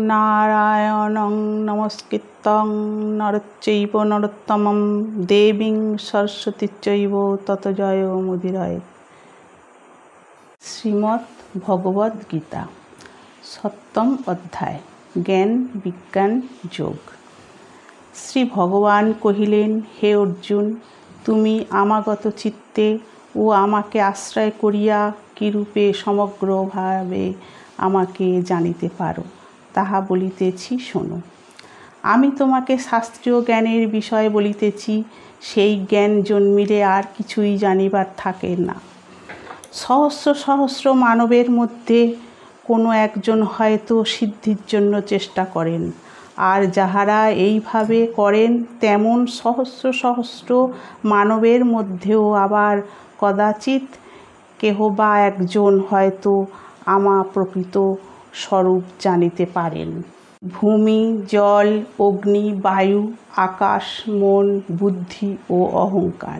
নারায়ণং নমস্কৃত্যং নরচৈব নরোত্তমং দেবীং সরস্বতী চৈব তত জয় মুদিরয়। শ্রীমদ্ ভগবদ গীতা সপ্তম অধ্যায় জ্ঞান বিজ্ঞান যোগ। শ্রী ভগবান কহিলেন, হে অর্জুন, তুমি আমাগত চিত্তে ও আমাকে আশ্রয় করিয়া কিরূপে সমগ্রভাবে আমাকে জানিতে পারো তাহা বলিতেছি শোনো। আমি তোমাকে শাস্ত্রীয় জ্ঞানের বিষয় বলিতেছি, সেই জ্ঞান জন্মিলে আর কিছুই জানিবার থাকে না। সহস্র সহস্র মানবের মধ্যে কোনো একজন হয়তো সিদ্ধির জন্য চেষ্টা করেন, আর যাহারা এইভাবে করেন তেমন সহস্র সহস্র মানবের মধ্যেও আবার কদাচিৎ কেহ বা একজন হয়তো আমা প্রকৃত স্বরূপ জানিতে পারেন। ভূমি, জল, অগ্নি, বায়ু, আকাশ, মন, বুদ্ধি ও অহংকার,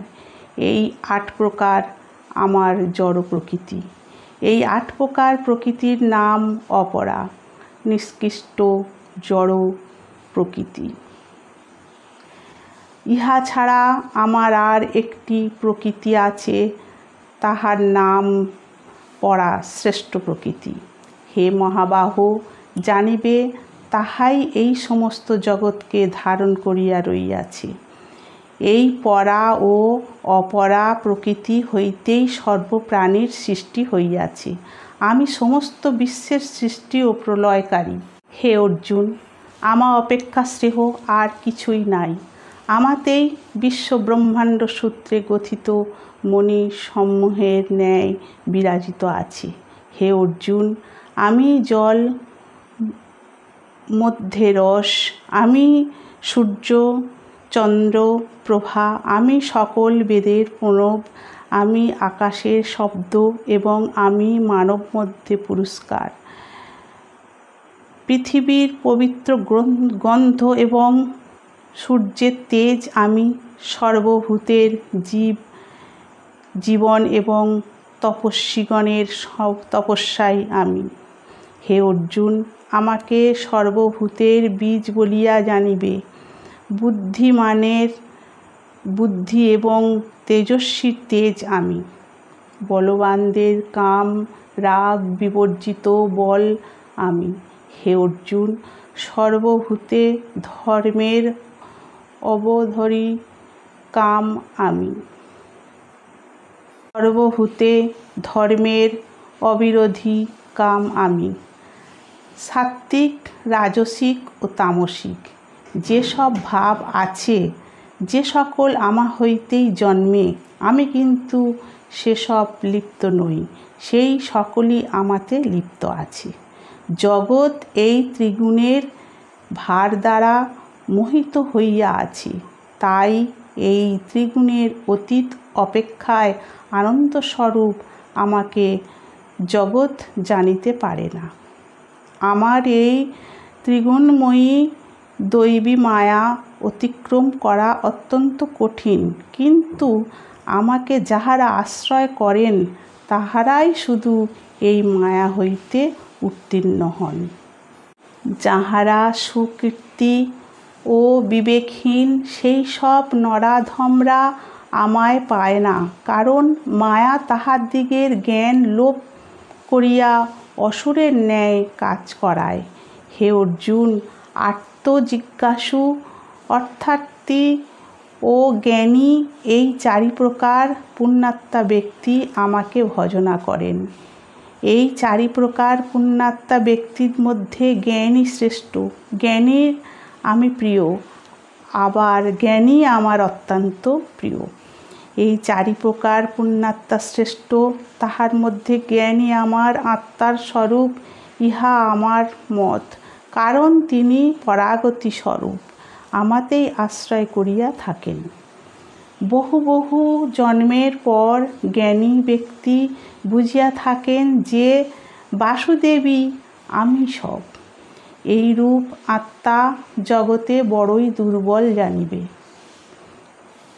এই ৮ প্রকার আমার জড় প্রকৃতি। এই ৮ প্রকার প্রকৃতির নাম অপরা, নিষ্কৃষ্ট জড় প্রকৃতি। ইহা ছাড়া আমার আর একটি প্রকৃতি আছে, তাহার নাম পরা, শ্রেষ্ঠ প্রকৃতি। হে মহাবাহু, জানিবে তাহাই এই সমস্ত জগৎকে ধারণ করিয়া রহিয়াছে। এই পরা ও অপরা প্রকৃতি হইতেই সর্বপ্রাণীর সৃষ্টি হইয়াছে। আমি সমস্ত বিশ্বের সৃষ্টি ও প্রলয়কারী। হে অর্জুন, আমা অপেক্ষা শ্রেয় আর কিছুই নাই। আমাতেই বিশ্ব ব্রহ্মাণ্ড সূত্রে গঠিত মণি সমূহের ন্যায় বিরাজিত আছে। হে অর্জুন, আমি জল মধ্যে রস, আমি সূর্য চন্দ্র প্রভা, আমি সকল বেদের প্রণব, আমি আকাশের শব্দ এবং আমি মানব মধ্যে পুরস্কার। পৃথিবীর পবিত্র গন্ধ এবং সূর্যের তেজ আমি, সর্বভূতের জীবন এবং তপস্বীগণের তপস্যাই আমি। হে অর্জুন, আমাকে সর্বভূতের বীজ বলিয়া জানিবে। বুদ্ধিমানের বুদ্ধি এবং তেজস্বীর তেজ আমি। বলবানদের কাম রাগ বিবর্জিত বল আমি। হে অর্জুন, সর্বভূতে ধর্মের অবধারী কাম আমি। সর্বভূতে ধর্মের অবিরোধী কাম আমি। সাত্ত্বিক, রাজসিক ও তামসিক যেসব ভাব আছে, যে সকল আমা হইতেই জন্মে, আমি কিন্তু সেসব লিপ্ত নই, সেই সকলই আমাতে লিপ্ত আছে। জগৎ এই ত্রিগুণের ভার দ্বারা মোহিত হইয়া আছে, তাই এই ত্রিগুণের অতীত অপেক্ষায় আনন্দস্বরূপ আমাকে জগৎ জানিতে পারে না। আমার এই ত্রিগুণময়ী দৈবী মায়া অতিক্রম করা অত্যন্ত কঠিন, কিন্তু আমাকে যাহারা আশ্রয় করেন তাহারাই শুধু এই মায়া হইতে উত্তীর্ণ হন। যাহারা সুকীর্তি ও বিবেকহীন, সেই সব নরাধমরা আমায় পায় না, কারণ মায়া তাহাদিগের জ্ঞান লোপ করিয়া অসুরের ন্যায় কাজ করায়। হে অর্জুন, আত্মজিজ্ঞাসু অর্থাৎ ও জ্ঞানী এই 4 প্রকার পুণ্যাত্মা ব্যক্তি আমাকে ভজনা করেন। এই 4 প্রকার পুণ্যাত্মা ব্যক্তির মধ্যে জ্ঞানী শ্রেষ্ঠ। জ্ঞানীর আমি প্রিয়, আবার জ্ঞানী আমার অত্যন্ত প্রিয়। এই 4 প্রকার পুণ্যাত্মা শ্রেষ্ঠ, তাহার মধ্যে জ্ঞানী আমার আত্মার স্বরূপ, ইহা আমার মত, কারণ তিনি পরাগতি স্বরূপ, আমাতেই আশ্রয় করিয়া থাকেন। বহু বহু জন্মের পর জ্ঞানী ব্যক্তি বুঝিয়া থাকেন যে বাসুদেবই আমি সব। এইরূপ আত্মা জগতে বড়ই দুর্বল জানিবে।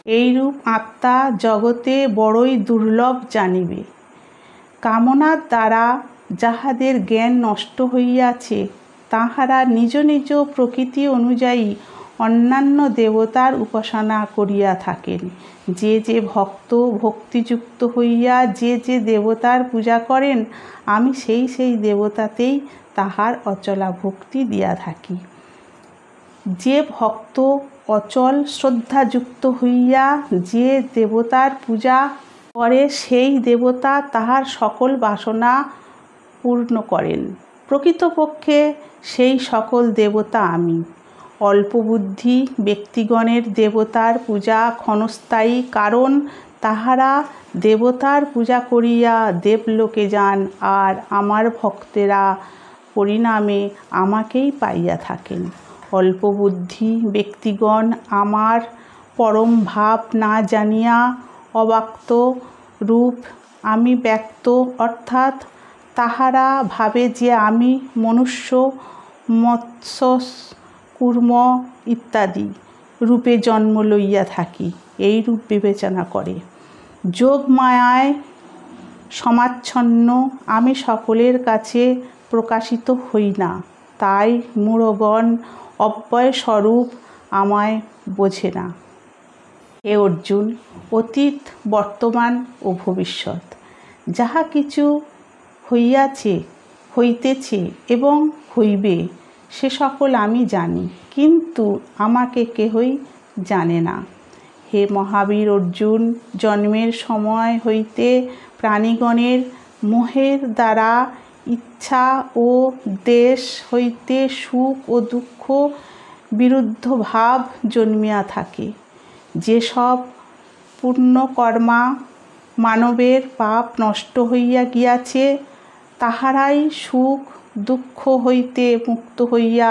এইরূপ আত্মা জগতে বড়ই দুর্লভ জানিবে। কামনার দ্বারা যাহাদের জ্ঞান নষ্ট হইয়াছে, তাহারা নিজ নিজ প্রকৃতি অনুযায়ী অন্যান্য দেবতার উপাসনা করিয়া থাকেন। যে যে ভক্ত ভক্তিযুক্ত হইয়া যে যে দেবতার পূজা করেন, আমি সেই সেই দেবতাতেই তাহার অচলা ভক্তি দিয়া থাকি। যে ভক্ত অচল শ্রদ্ধাযুক্ত হইয়া যে দেবতার পূজা করে, সেই দেবতা তাহার সকল বাসনা পূর্ণ করেন। প্রকৃতপক্ষে সেই সকল দেবতা আমি। অল্পবুদ্ধি ব্যক্তিগণের দেবতার পূজা ক্ষণস্থায়ী, কারণ তাহারা দেবতার পূজা করিয়া দেবলোকে যান, আর আমার ভক্তেরা পরিণামে আমাকেই পাইয়া থাকেন। অল্পবুদ্ধি ব্যক্তিগণ আমার পরম ভাব না জানিয়া অব্যক্ত রূপ আমি ব্যক্ত, অর্থাৎ তাহারা ভাবে যে আমি মনুষ্য, মৎস্য, কূর্ম ইত্যাদি রূপে জন্ম লইয়া থাকি, এই রূপ বিবেচনা করে। যোগ মায়ায় সমাচ্ছন্ন আমি সকলের কাছে প্রকাশিত হই না, তাই মূঢ়গণ অব্যয়স্বরূপ আমায় বোঝে না। হে অর্জুন, অতীত, বর্তমান ও ভবিষ্যৎ যাহা কিছু হইয়াছে, হইতেছে এবং হইবে, সে সকল আমি জানি, কিন্তু আমাকে কেহই জানে না। হে মহাবীর অর্জুন, জন্মের সময় হইতে প্রাণীগণের মোহের দ্বারা ইচ্ছা ও দেশ হইতে সুখ ও দুঃখ বিরুদ্ধ ভাব জন্মিয়া থাকে। যেসব পুণ্যকর্মা মানবের পাপ নষ্ট হইয়া গিয়াছে, তাহারাই সুখ দুঃখ হইতে মুক্ত হইয়া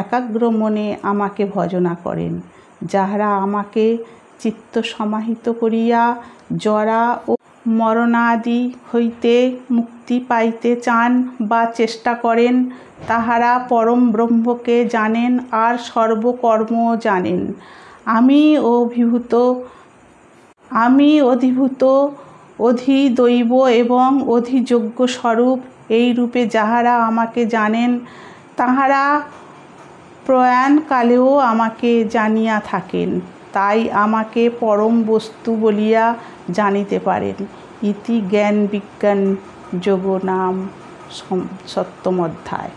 একাগ্র মনে আমাকে ভজনা করেন। যাহারা আমাকে চিত্ত সমাহিত করিয়া জরা ও মরণাদি হইতে মুক্তি পাইতে চান বা চেষ্টা করেন, তাহারা পরম ব্রহ্মকে জানেন আর সর্বকর্ম জানেন। আমি অধিভূত, অধিদৈব এবং অধিযোগ্য স্বরূপ, এই রূপে যাহারা আমাকে জানেন, তাহারা প্রয়াণকালেও আমাকে জানিয়া থাকেন, তাই আমাকে পরম বস্তু বলিয়া জানিতে পারেন। ইতি জ্ঞান বিজ্ঞান যোগ নাম সপ্তম অধ্যায়।